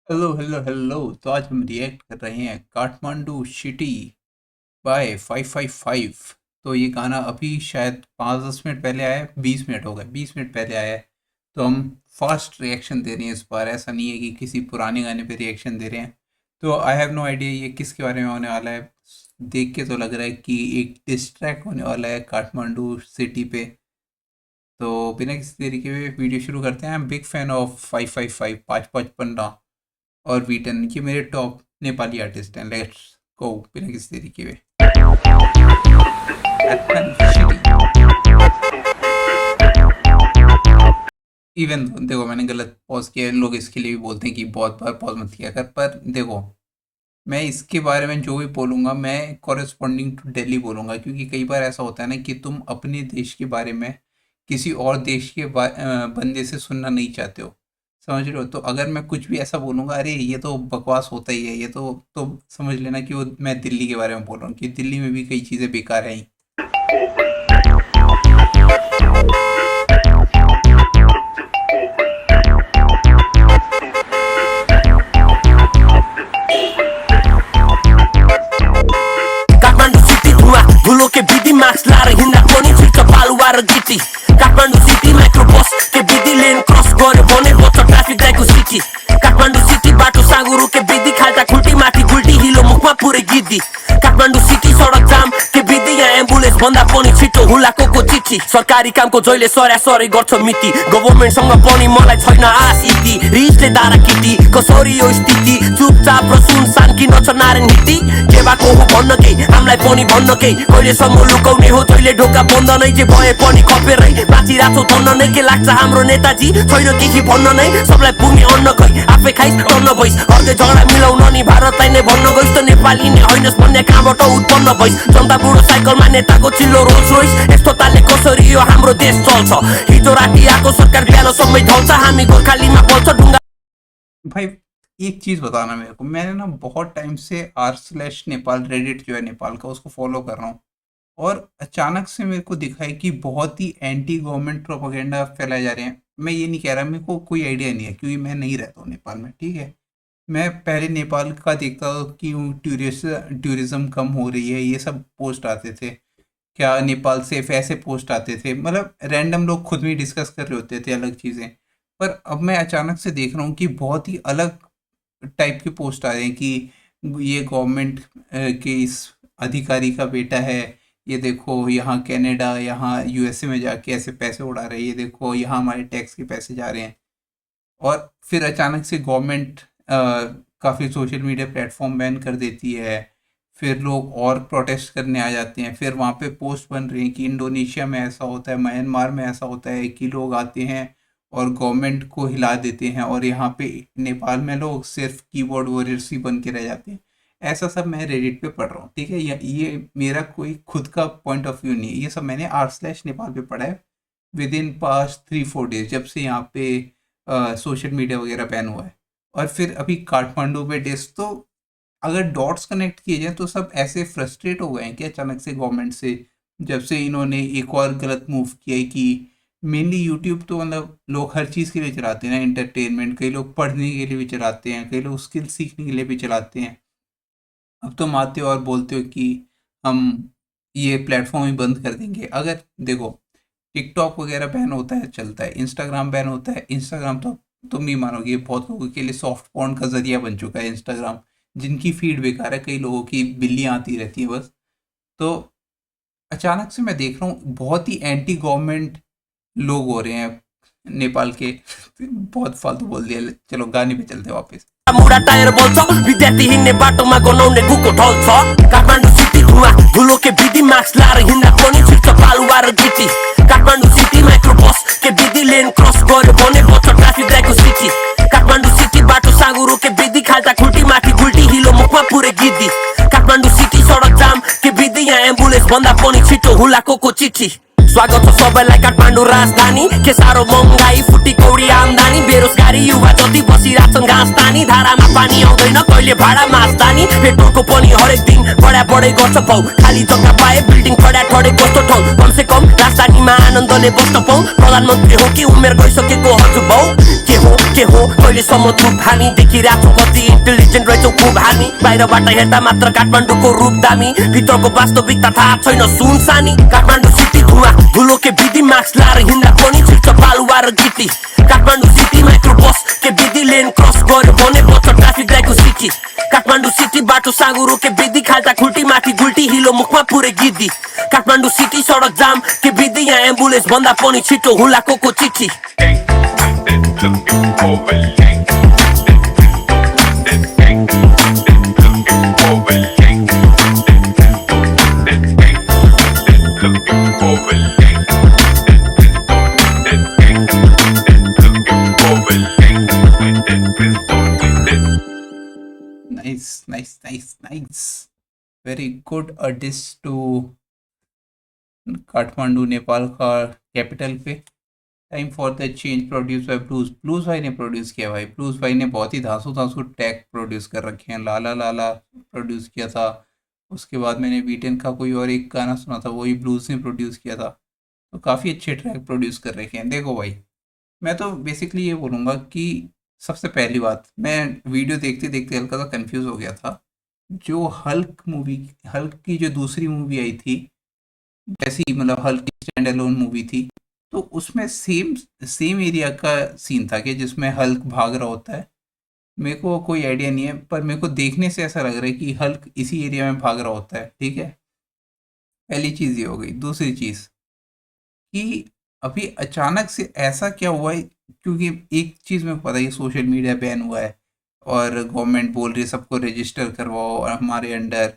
Hello hello hello. तो आज हम रिएक्ट कर रहे हैं काठमांडू सिटी बाय 555। तो ये गाना अभी शायद 5-10 मिनट पहले आया है, 20 मिनट हो गए, 20 मिनट पहले आया है। तो हम फास्ट रिएक्शन दे रहे हैं इस बार, ऐसा नहीं है कि किसी पुराने गाने पे रिएक्शन दे रहे हैं। तो आई हैव नो आइडिया ये किसके बारे में होने वाला है। देख के तो लग रहा है कि एक डिस ट्रैक होने वाला है काठमांडू सिटी पे। तो बिना किसी तरीके में वीडियो शुरू करते हैं। I am big fan of 555, 555 और वीटन, ये मेरे टॉप नेपाली आर्टिस्ट हैं। लेट्स गो बिना किसी तरीके में। इवन देखो मैंने गलत पॉज किया, लोग इसके लिए भी बोलते हैं कि बहुत बार पॉज मत किया कर, पर देखो मैं इसके बारे में जो भी बोलूँगा मैं कॉरेस्पॉन्डिंग टू दिल्ली बोलूँगा, क्योंकि कई बार ऐसा होता है ना कि तुम अपने देश के बारे में किसी और देश के बंदे से सुनना नहीं चाहते हो, समझ रहे हो। तो अगर मैं कुछ भी ऐसा बोलूँगा, अरे ये तो बकवास होता ही है, ये तो समझ लेना कि वो मैं दिल्ली के बारे में बोल रहा हूँ, कि दिल्ली में भी कई चीज़ें बेकार हैं। काठमाडौँ सिटी धुवा धुलो के विधि मास्क लाएर हिँड्दा पनि छिर्छ बालुवा र गिटी। काठमाडौँ सिटी माइक्रो बस के विधि लेन क्रस गर्यो भने बच्छ ट्राफिक लाइटको सिटी। काठमाडौँ सिटी बाटो साँगुरो के विधि खाल्टा खुल्टी माथि गुल्टी हिलो मुखमा पुरै गिद्दी। काठमाडौँ सिटी सडक जाम के विधि यहाँ एम्बुलेन्स भन्दा पनि छिटो हुलाको चिठी। सरकारी कामको जहिले सरासरी गर्छ मिति, गभर्मेन्टसँग पनि मलाई छैन आश इति। रिसले दारा किटी कसरी यो स्थिति, चुपचाप र सुनसान किन छ नारायण हिटी। के भएको हो भन्न केही हामीलाई पनि भन्न केही, कहिलेसम्म लुकाउने हो तैले ढोका बन्द नै, जे भए पनि खपेरै बाँचिरहेको धन्न नै। के लाग्छ हाम्रो नेताजी छैन केही भन्न नै, सबलाई पुग्ने अन्न खै आफै खाइस टन्न भइस। अर्कै झगडा मिलाउन नि भारतलाई नै भन्न गइस त नेपाली नै होइनस् भन्ने कहाँबाट उत्पन्न भइस। जनता बुढो साइकलमा नेताको चिल्लो रोल्स रोइस, यस्तो तालले कसरी यो हाम्रो देश चल्छ। हिजो राति आएको सरकार बिहान सबै ढल्छ, हामी गोर्खालीमा पल्छ ढुङ्गा। भाई एक चीज़ बताना मेरे को, मैंने ना बहुत टाइम से r/नेपाल रेडिट जो है नेपाल का, उसको फॉलो कर रहा हूँ, और अचानक से मेरे को दिखा है कि बहुत ही एंटी गवर्नमेंट प्रोपेगेंडा फैलाए जा रहे हैं। मैं ये नहीं कह रहा, मेरे को कोई आइडिया नहीं है क्योंकि मैं नहीं रहता हूँ नेपाल में, ठीक है। मैं पहले नेपाल का देखता था कि टूरिज्म कम हो रही है, ये सब पोस्ट आते थे, क्या नेपाल सेफ, ऐसे पोस्ट आते थे, मतलब रैंडम लोग खुद में डिस्कस कर रहे होते थे अलग चीज़ें। पर अब मैं अचानक से देख रहा हूँ कि बहुत ही अलग टाइप के पोस्ट आ रहे हैं कि ये गवर्नमेंट के इस अधिकारी का बेटा है, ये देखो यहाँ कनाडा, यहाँ यूएसए में जाके ऐसे पैसे उड़ा रहे हैं, ये देखो यहाँ हमारे टैक्स के पैसे जा रहे हैं। और फिर अचानक से गवर्नमेंट काफ़ी सोशल मीडिया प्लेटफॉर्म बैन कर देती है, फिर लोग और प्रोटेस्ट करने आ जाते हैं, फिर वहाँ पे पोस्ट बन रही हैं कि इंडोनेशिया में ऐसा होता है, म्यांमार में ऐसा होता है कि लोग आते हैं और गवर्नमेंट को हिला देते हैं, और यहाँ पे नेपाल में लोग सिर्फ कीबोर्ड वॉरियर्स ही बन के रह जाते हैं। ऐसा सब मैं रेडिट पे पढ़ रहा हूँ, ठीक है। ये मेरा कोई खुद का पॉइंट ऑफ व्यू नहीं है, ये सब मैंने r/नेपाल पे पढ़ा है विद इन पास्ट 3-4 डेज, जब से यहाँ पे सोशल मीडिया वगैरह बैन हुआ है। और फिर अभी काठमांडू पे डिस, तो अगर डॉट्स कनेक्ट किए जाए तो सब ऐसे फ्रस्ट्रेट हो गए हैं कि अचानक से गवर्नमेंट से, जब से इन्होंने एक और गलत मूव किया है कि मेनली यूट्यूब तो मतलब लोग हर चीज़ के लिए चलाते हैं ना, एंटरटेनमेंट, कई लोग पढ़ने के लिए भी चलाते हैं, कई लोग स्किल सीखने के लिए भी चलाते हैं। अब तुम आते हो और बोलते हो कि हम ये प्लेटफॉर्म ही बंद कर देंगे। अगर देखो टिकटॉक वगैरह बैन होता है, चलता है, इंस्टाग्राम बैन होता है, इंस्टाग्राम तो तुम नहीं मानोगे बहुत लोगों के लिए सॉफ्ट पॉर्न का जरिया बन चुका है इंस्टाग्राम, जिनकी फीड बेकार है, कई लोगों की बिल्लियाँ आती रहती हैं बस। तो अचानक से मैं देख रहा हूँ बहुत ही एंटी गवर्नमेंट लोग हो रहे हैं नेपाल के। बहुत फालतू बोल दिया, चलो गाने पे चलते वापस। मुडा टायर बोल्छ विद्यार्थी हिँड्ने बाटोमा गनाउने गुको ढल्छ। काठमाडौँ सिटी धुवा धुलो के विधि मास्क लाएर हिँड्दा पनि छिर्छ बालुवा र गिटी। काठमाडौँ सिटी माइक्रो बस के विधि लेन क्रस गर्यो भने बच्छ ट्राफिक लाइटको सिटी। काठमाडौँ सिटी बाटो साँगुरो के विधि खाल्टा खुल्टी माथि गुल्टी हिलो मुखमा पुरै गिद्दी। काठमाडौँ सिटी सडक जाम के विधि यहाँ एम्बुलेन्स भन्दा पनि छिटो हुलाको चिठी। स्वागत छ सबैलाई काठमाडौँ राजधानी के साह्रो महँगाई फुटी कौडी आम्दानी बेरोजगारी युवा जति बसिरहेछन् घाँस तानी धारामा पानी आउँदैन कहिले भाडा मास्तानी पेट्रोलको पनि हरेक दिन बढा बढै गर्छ भाउ खाली जग्गा पाए बिल्डिङ खडा ठडे कस्तो ठाउँ कमसे कम राजधानीमा आनन्दले बस्न पाऊ प्रधानमन्त्री हो कि उमेर गइसकेको हजुर बाउ के हो कहिलेसम्म चुप हामी देखिरहेछौँ कति इन्टेलिजेन्ट रहेछौँ खुब हामी बाहिरबाट हेर्दा मात्र काठमाडौँको रूप दामी भित्रको वास्तविकता थाहा छैन सुनसानी काठमाडौँ सिटी धुवा धुलो के विधि मास्क लाएर हिँड्दा पनि छिर्छ बालुवा र गिटी काठमाडौँ सिटी माइक्रो बस के विधि लेन क्रस गर्यो भने बच्छ ट्राफिक लाइटको सिटी काठमाडौँ सिटी बाटो साँगुरो के विधि खाल्टा खुल्टी माथि गुल्टी हिलो मुखमा पुरै गिद्दी काठमाडौँ सिटी सडक जाम के विधि यहाँ एम्बुलेन्स भन्दा पनि छिटो हुलाको चिठी nice very good dish to Kathmandu Nepal का कैपिटल पे time for the change produce by blues भाई ने प्रोड्यूस किया भाई ब्लूज भाई ने बहुत ही धांसू टैग प्रोड्यूस कर रखे हैं लाला लाला प्रोड्यूस किया था उसके बाद मैंने बीटेन का कोई और एक गाना सुना था वही ब्लूज ने प्रोड्यूस किया था तो काफ़ी अच्छे ट्रैक प्रोड्यूस कर रखे हैं देखो भाई मैं तो बेसिकली ये बोलूँगा कि सबसे पहली बात मैं वीडियो देखते देखते हल्का सा कंफ्यूज हो गया था जो हल्क की जो दूसरी मूवी आई थी जैसी मतलब हल्क की स्टैंड अलोन मूवी थी तो उसमें सेम एरिया का सीन था कि जिसमें हल्क भाग रहा होता है मेरे को कोई आइडिया नहीं है पर मेरे को देखने से ऐसा लग रहा है कि हल्क इसी एरिया में भाग रहा होता है ठीक है पहली चीज़ ये हो गई दूसरी चीज़ कि अभी अचानक से ऐसा क्या हुआ है क्योंकि एक चीज़ मेरे को पता है सोशल मीडिया बैन हुआ है और गवर्नमेंट बोल रही है सबको रजिस्टर करवाओ और हमारे अंडर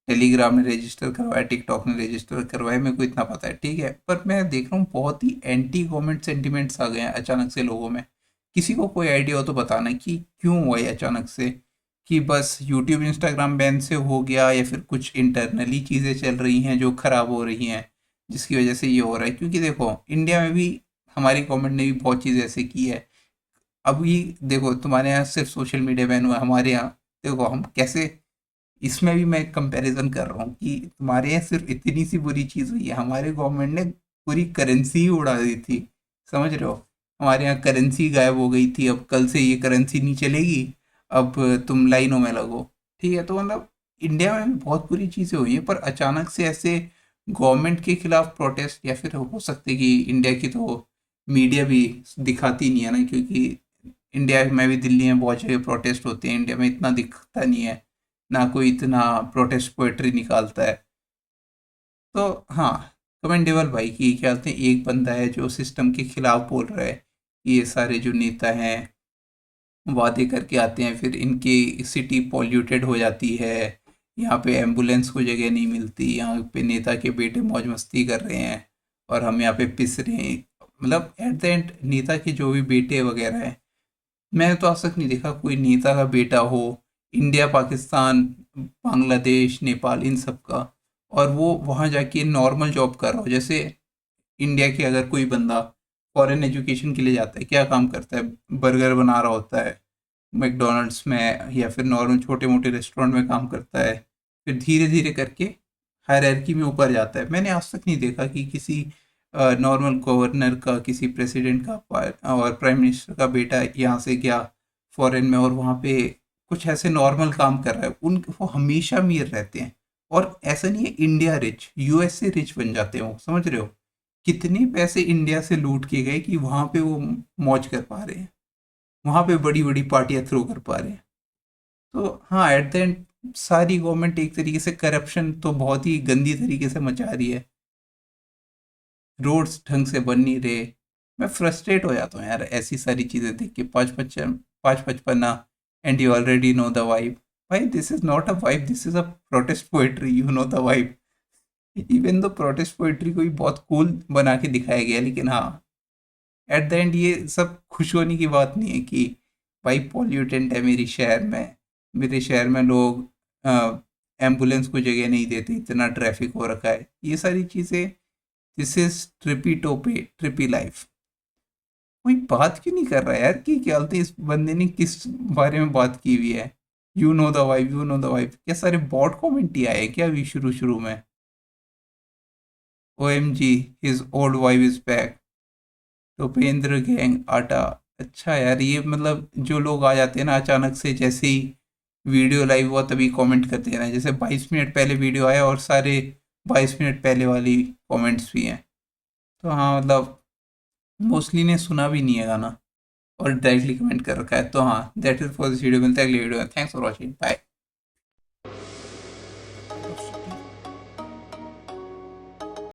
टेलीग्राम ने रजिस्टर करवाया टिकटॉक ने रजिस्टर करवाया मेरे को इतना पता है ठीक है पर मैं देख रहा हूँ बहुत ही एंटी गवर्नमेंट सेंटिमेंट्स आ गए हैं अचानक से लोगों में किसी को कोई आइडिया हो तो बताना कि क्यों हुआ है अचानक से कि बस यूट्यूब इंस्टाग्राम बैन से हो गया या फिर कुछ इंटरनली चीज़ें चल रही हैं जो ख़राब हो रही हैं जिसकी वजह से ये हो रहा है क्योंकि देखो इंडिया में भी हमारी गवर्नमेंट ने भी बहुत चीज़ ऐसे की है अभी देखो तुम्हारे यहाँ सिर्फ सोशल मीडिया बैन हुआ है हमारे यहाँ देखो हम कैसे इसमें भी मैं कंपैरिजन कर रहा हूँ कि तुम्हारे यहाँ सिर्फ इतनी सी बुरी चीज़ हुई है हमारे गवर्नमेंट ने पूरी करेंसी ही उड़ा दी थी समझ रहे हो हमारे यहाँ करेंसी गायब हो गई थी अब कल से ये करेंसी नहीं चलेगी अब तुम लाइनों में लगो ठीक है तो मतलब इंडिया में भी बहुत बुरी चीज़ें हुई हैं पर अचानक से ऐसे गवर्नमेंट के खिलाफ प्रोटेस्ट या फिर हो सकते कि इंडिया की तो मीडिया भी दिखाती नहीं है ना क्योंकि इंडिया में भी दिल्ली में बहुत जगह प्रोटेस्ट होते हैं इंडिया में इतना दिखता नहीं है ना कोई इतना प्रोटेस्ट पोएट्री निकालता है तो हाँ कमेंडेबल भाई कि क्या कहते हैं एक बंदा है जो सिस्टम के खिलाफ बोल रहा है कि ये सारे जो नेता हैं वादे करके आते हैं फिर इनकी सिटी पॉल्यूटेड हो जाती है यहाँ पे एम्बुलेंस को जगह नहीं मिलती यहाँ पे नेता के बेटे मौज मस्ती कर रहे हैं और हम यहाँ पे पिस रहे हैं मतलब एट द एंड नेता के जो भी बेटे वगैरह हैं मैंने तो आज तक नहीं देखा कोई नेता का बेटा हो इंडिया पाकिस्तान बांग्लादेश नेपाल इन सब का और वो वहाँ जाके नॉर्मल जॉब कर रहा हो जैसे इंडिया के अगर कोई बंदा फॉरेन एजुकेशन के लिए जाता है क्या काम करता है बर्गर बना रहा होता है मैकडोनल्ड्स में या फिर नॉर्मल छोटे मोटे रेस्टोरेंट में काम करता है फिर धीरे धीरे करके हायरार्की में ऊपर जाता है मैंने आज तक नहीं देखा कि किसी नॉर्मल गवर्नर का किसी प्रेसिडेंट का और प्राइम मिनिस्टर का बेटा यहाँ से गया फॉरेन में और वहाँ पे कुछ ऐसे नॉर्मल काम कर रहा है वो हमेशा अमीर रहते हैं और ऐसा नहीं है इंडिया रिच यूएस से रिच बन जाते हैं वो समझ रहे हो कितने पैसे इंडिया से लूट के गए कि वहाँ पे वो मौज कर पा रहे हैं वहाँ पे बड़ी बड़ी पार्टियाँ थ्रो कर पा रहे हैं तो हाँ एट द एंड सारी गवर्नमेंट एक तरीके से करप्शन तो बहुत ही गंदी तरीके से मचा रही है रोड्स ढंग से बन नहीं रहे मैं फ्रस्ट्रेट हो जाता हूँ यार ऐसी सारी चीज़ें देख के पाँच पचपना and you already know the vibe भाई this is not a vibe this is a protest poetry you know the vibe even though protest poetry को भी बहुत कूल बना के दिखाया गया लेकिन हाँ एट द एंड ये सब खुश होने की बात नहीं है कि भाई पॉल्यूटेंट है मेरे शहर में लोग एम्बुलेंस को जगह नहीं देते इतना ट्रैफिक हो रखा है ये सारी चीज़ें this is trippy Tope trippy life. कोई बात क्यों नहीं कर रहा है यार कि क्या बोलते हैं इस बंदे ने किस बारे में बात की हुई है। You know the vibe, you know the vibe, क्या सारे बॉट कमेंट ही आए क्या अभी शुरू शुरू में। O M G, his old vibe is back, Topendra gang आटा। अच्छा यार, ये मतलब जो लोग आ जाते हैं ना अचानक से, जैसे ही वीडियो लाइव हुआ तभी कमेंट करते हैं ना, जैसे 22 मिनट पहले वीडियो आया और सारे 22 मिनट पहले वाली कमेंट्स भी हैं। तो हाँ मतलब मोस्टली ने सुना भी नहीं है गाना और डायरेक्टली कमेंट कर रखा है। तो हाँ, that is for this video. मिलता है अगली वीडियो में। Thanks for watching, bye.